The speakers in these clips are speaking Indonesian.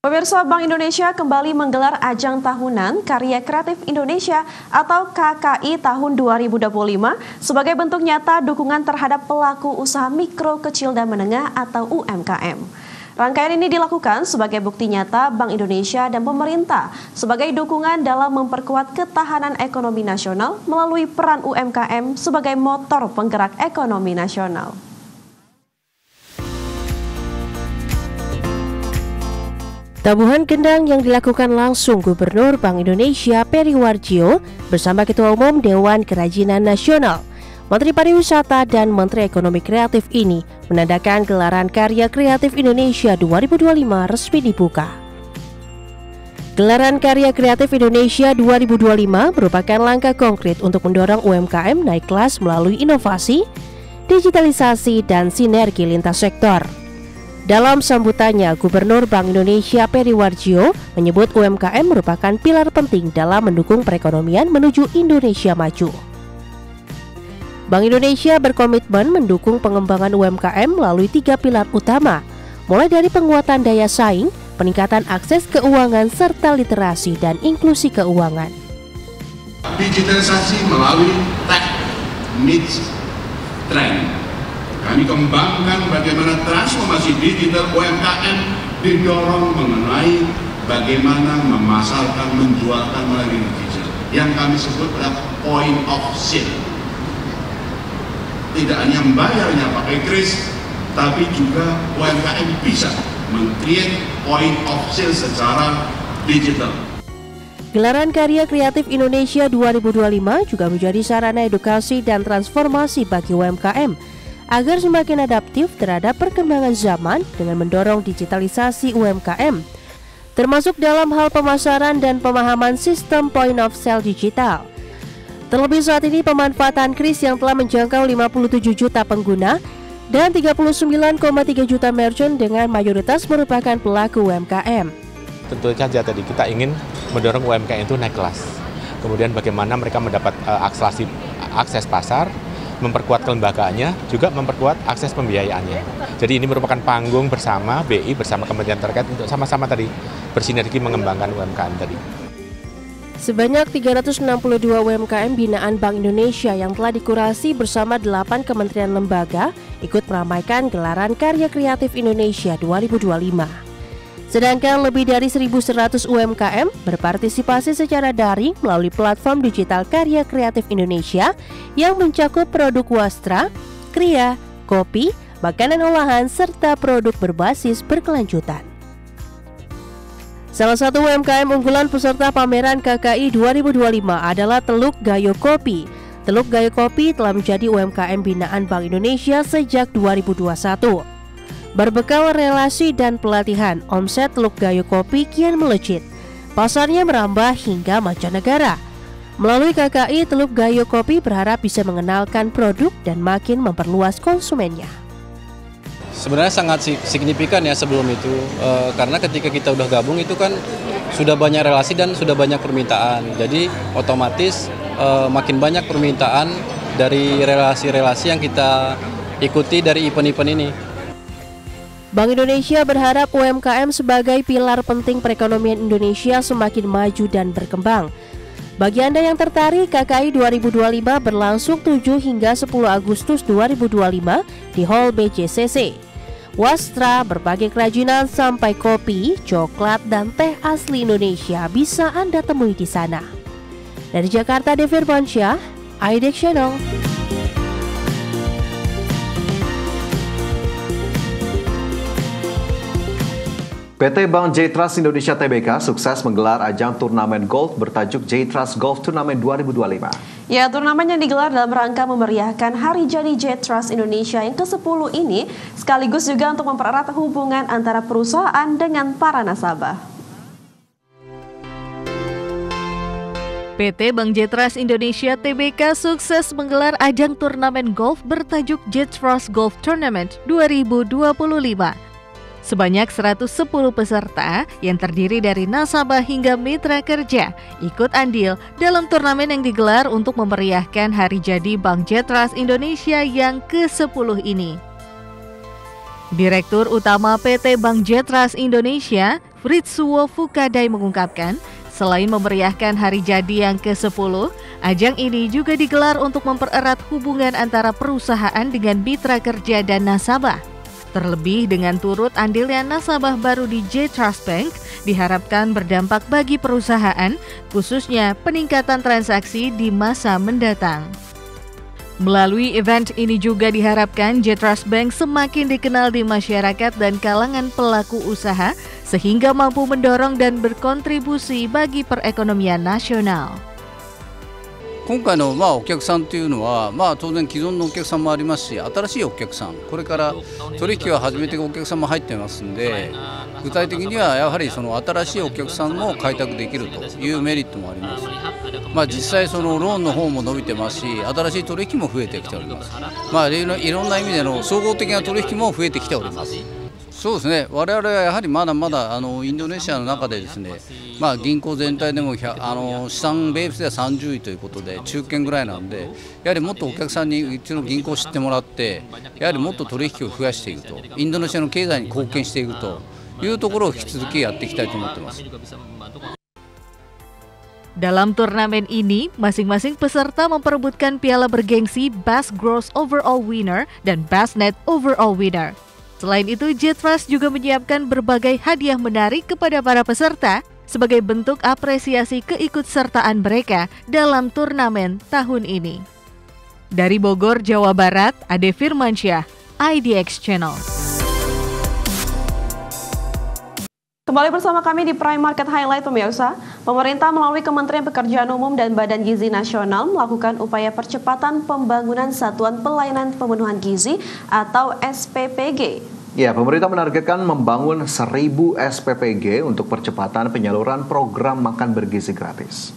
Pemirsa, Bank Indonesia kembali menggelar ajang tahunan Karya Kreatif Indonesia atau KKI tahun 2025 sebagai bentuk nyata dukungan terhadap pelaku usaha mikro, kecil, dan menengah atau UMKM. Rangkaian ini dilakukan sebagai bukti nyata Bank Indonesia dan pemerintah sebagai dukungan dalam memperkuat ketahanan ekonomi nasional melalui peran UMKM sebagai motor penggerak ekonomi nasional. Tabuhan kendang yang dilakukan langsung Gubernur Bank Indonesia Peri Warjio bersama Ketua Umum Dewan Kerajinan Nasional, Menteri Pariwisata dan Menteri Ekonomi Kreatif ini menandakan gelaran Karya Kreatif Indonesia 2025 resmi dibuka. Gelaran Karya Kreatif Indonesia 2025 merupakan langkah konkret untuk mendorong UMKM naik kelas melalui inovasi, digitalisasi, dan sinergi lintas sektor. Dalam sambutannya, Gubernur Bank Indonesia Peri Warjio menyebut UMKM merupakan pilar penting dalam mendukung perekonomian menuju Indonesia maju. Bank Indonesia berkomitmen mendukung pengembangan UMKM melalui 3 pilar utama, mulai dari penguatan daya saing, peningkatan akses keuangan, serta literasi dan inklusi keuangan. Digitalisasi melalui tech meets trend. Kami kembangkan bagaimana transformasi digital UMKM didorong mengenai bagaimana memasarkan, menjualkan melalui digital yang kami sebut adalah point of sale. Tidak hanya membayarnya pakai kris, tapi juga UMKM bisa men-create point of sale secara digital. Gelaran Karya Kreatif Indonesia 2025 juga menjadi sarana edukasi dan transformasi bagi UMKM agar semakin adaptif terhadap perkembangan zaman dengan mendorong digitalisasi UMKM, termasuk dalam hal pemasaran dan pemahaman sistem point of sale digital. Terlebih saat ini pemanfaatan kris yang telah menjangkau 57 juta pengguna dan 39,3 juta merchant dengan mayoritas merupakan pelaku UMKM. Tentu saja tadi kita ingin mendorong UMKM itu naik kelas. Kemudian bagaimana mereka mendapat akses pasar, memperkuat kelembagaannya, juga memperkuat akses pembiayaannya. Jadi ini merupakan panggung bersama BI bersama kementerian terkait untuk sama-sama tadi bersinergi mengembangkan UMKM tadi. Sebanyak 362 UMKM binaan Bank Indonesia yang telah dikurasi bersama 8 kementerian lembaga ikut meramaikan gelaran Karya Kreatif Indonesia 2025. Sedangkan lebih dari 1.100 UMKM berpartisipasi secara daring melalui platform digital Karya Kreatif Indonesia yang mencakup produk wastra, kria, kopi, makanan olahan, serta produk berbasis berkelanjutan. Salah satu UMKM unggulan peserta pameran KKI 2025 adalah Teluk Gayo Kopi. Teluk Gayo Kopi telah menjadi UMKM binaan Bank Indonesia sejak 2021. Berbekal relasi dan pelatihan, omset Teluk Gayo Kopi kian melejit. Pasarnya merambah hingga mancanegara. Melalui KKI, Teluk Gayo Kopi berharap bisa mengenalkan produk dan makin memperluas konsumennya. Sebenarnya sangat signifikan ya sebelum itu, karena ketika kita udah gabung itu kan sudah banyak relasi dan sudah banyak permintaan. Jadi otomatis makin banyak permintaan dari relasi-relasi yang kita ikuti dari event-event ini. Bank Indonesia berharap UMKM sebagai pilar penting perekonomian Indonesia semakin maju dan berkembang. Bagi Anda yang tertarik, KKI 2025 berlangsung 7 hingga 10 Agustus 2025 di Hall BJCC. Wastra, berbagai kerajinan sampai kopi, coklat, dan teh asli Indonesia bisa Anda temui di sana. Dari Jakarta, Devir Bansyah, IDEX Channel. PT Bank J-Trust Indonesia Tbk sukses menggelar ajang turnamen golf bertajuk J-Trust Golf Tournament 2025. Ya, turnamen yang digelar dalam rangka memeriahkan Hari Jadi J-Trust Indonesia yang ke-10 ini sekaligus juga untuk mempererat hubungan antara perusahaan dengan para nasabah. PT Bank J-Trust Indonesia Tbk sukses menggelar ajang turnamen golf bertajuk J-Trust Golf Tournament 2025. Sebanyak 110 peserta yang terdiri dari nasabah hingga mitra kerja ikut andil dalam turnamen yang digelar untuk memeriahkan Hari Jadi Bank J-Trust Indonesia yang ke-10 ini. Direktur Utama PT Bank Jetras Indonesia, Fritsuo Fukadai mengungkapkan, selain memeriahkan hari jadi yang ke-10, ajang ini juga digelar untuk mempererat hubungan antara perusahaan dengan mitra kerja dan nasabah. Terlebih dengan turut andilnya nasabah baru di J-Trust Bank, diharapkan berdampak bagi perusahaan, khususnya peningkatan transaksi di masa mendatang. Melalui event ini juga diharapkan J-Trust Bank semakin dikenal di masyarakat dan kalangan pelaku usaha, sehingga mampu mendorong dan berkontribusi bagi perekonomian nasional. 今回のお客さんというのは、当然既存のお客さんもありますし、新しいお客さん、これから取引を始めていくお客さんも入ってますんで、具体的にはやはりその新しいお客さんも開拓できるというメリットもあります。実際そのローンの方も伸びてますし、新しい取引も増えてきております。いろんな意味での総合的な取引も増えてきております。そうですね、我々はやはりまだまだインドネシアの中でですね、銀行全体でも資産ベースでは30位ということで中堅ぐらいなので、やはりもっとお客さんにうちの銀行を知ってもらって、やはりもっと取引を増やしていくと、インドネシアの経済に貢献していくというところを引き続きやっていきたいと思っています。Dalam turnamen ini, masing-masing peserta memperebutkan piala bergengsi Best Gross Overall Winner dan Best Net Overall Winner. Selain itu, J-Trust juga menyiapkan berbagai hadiah menarik kepada para peserta sebagai bentuk apresiasi keikutsertaan mereka dalam turnamen tahun ini. Dari Bogor, Jawa Barat, Ade Firmansyah, IDX Channel. Kembali bersama kami di Prime Market Highlight, pemirsa. Pemerintah melalui Kementerian Pekerjaan Umum dan Badan Gizi Nasional melakukan upaya percepatan pembangunan Satuan Pelayanan Pemenuhan Gizi atau SPPG. Ya, pemerintah menargetkan membangun 1.000 SPPG untuk percepatan penyaluran program makan bergizi gratis.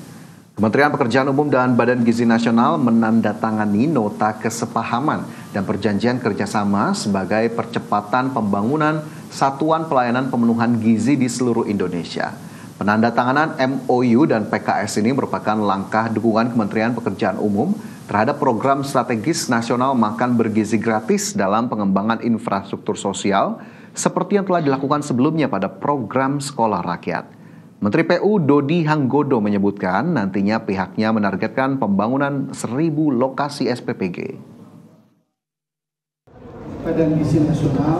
Kementerian Pekerjaan Umum dan Badan Gizi Nasional menandatangani nota kesepahaman dan perjanjian kerjasama sebagai percepatan pembangunan Satuan Pelayanan Pemenuhan Gizi di seluruh Indonesia. Penandatanganan MOU dan PKS ini merupakan langkah dukungan Kementerian Pekerjaan Umum terhadap program strategis nasional makan bergizi gratis dalam pengembangan infrastruktur sosial seperti yang telah dilakukan sebelumnya pada program Sekolah Rakyat. Menteri PU Dodi Hanggodo menyebutkan nantinya pihaknya menargetkan pembangunan 1.000 lokasi SPPG. Badan Gizi Nasional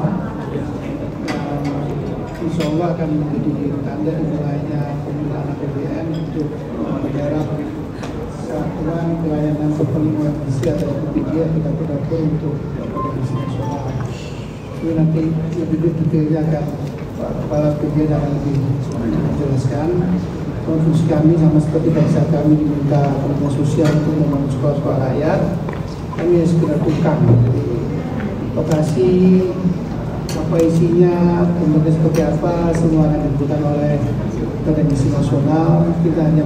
insya Allah akan menjadi tanda dimulainya penggunaan APBN untuk menggarap Satuan Pelayanan Pemenuhan Gizi atau SPPG atau dapur-dapur untuk Badan Gizi Nasional. Itu nanti lebih detailnya akan Pak Kepala PG akan lebih menjelaskan. Fungsi kami sama seperti saat kami diminta Kementerian Sosial untuk membangun sekolah-sekolah rakyat, kami harus segera tukang. Jadi lokasi apa isinya, bentuknya seperti apa, semua akan ditentukan oleh Badan Gizi Nasional. Kita hanya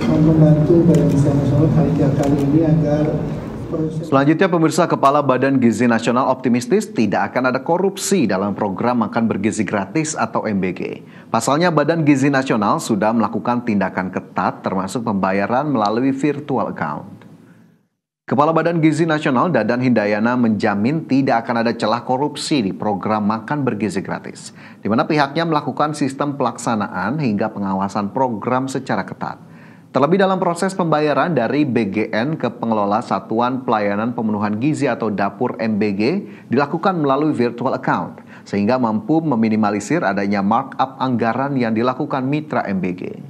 membantu Badan Gizi Nasional kali ini agar Selanjutnya, pemirsa, Kepala Badan Gizi Nasional optimistis tidak akan ada korupsi dalam program makan bergizi gratis atau MBG. Pasalnya, Badan Gizi Nasional sudah melakukan tindakan ketat termasuk pembayaran melalui virtual account. Kepala Badan Gizi Nasional Dadan Hindayana menjamin tidak akan ada celah korupsi di program makan bergizi gratis, di mana pihaknya melakukan sistem pelaksanaan hingga pengawasan program secara ketat. Terlebih dalam proses pembayaran dari BGN ke pengelola Satuan Pelayanan Pemenuhan Gizi atau Dapur MBG dilakukan melalui virtual account, sehingga mampu meminimalisir adanya markup anggaran yang dilakukan mitra MBG.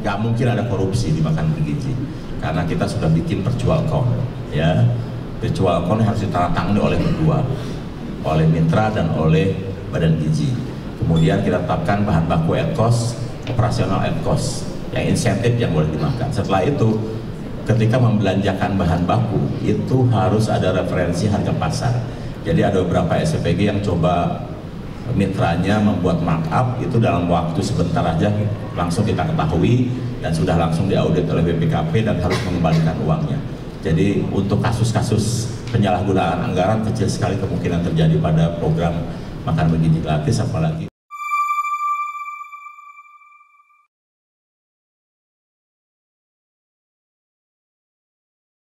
Gak mungkin ada korupsi di makan bergizi, karena kita sudah bikin virtual account. Ya, virtual account harus ditandatangani oleh berdua, oleh mitra dan oleh Badan Gizi. Kemudian kita tetapkan bahan baku at cost, operasional at cost, yang insentif yang boleh dimakan. Setelah itu, ketika membelanjakan bahan baku, itu harus ada referensi harga pasar. Jadi ada beberapa SPPG yang coba mitranya membuat markup, itu dalam waktu sebentar aja langsung kita ketahui dan sudah langsung diaudit oleh BPKP dan harus mengembalikan uangnya. Jadi untuk kasus-kasus penyalahgunaan anggaran kecil sekali kemungkinan terjadi pada program makan bergizi gratis, apalagi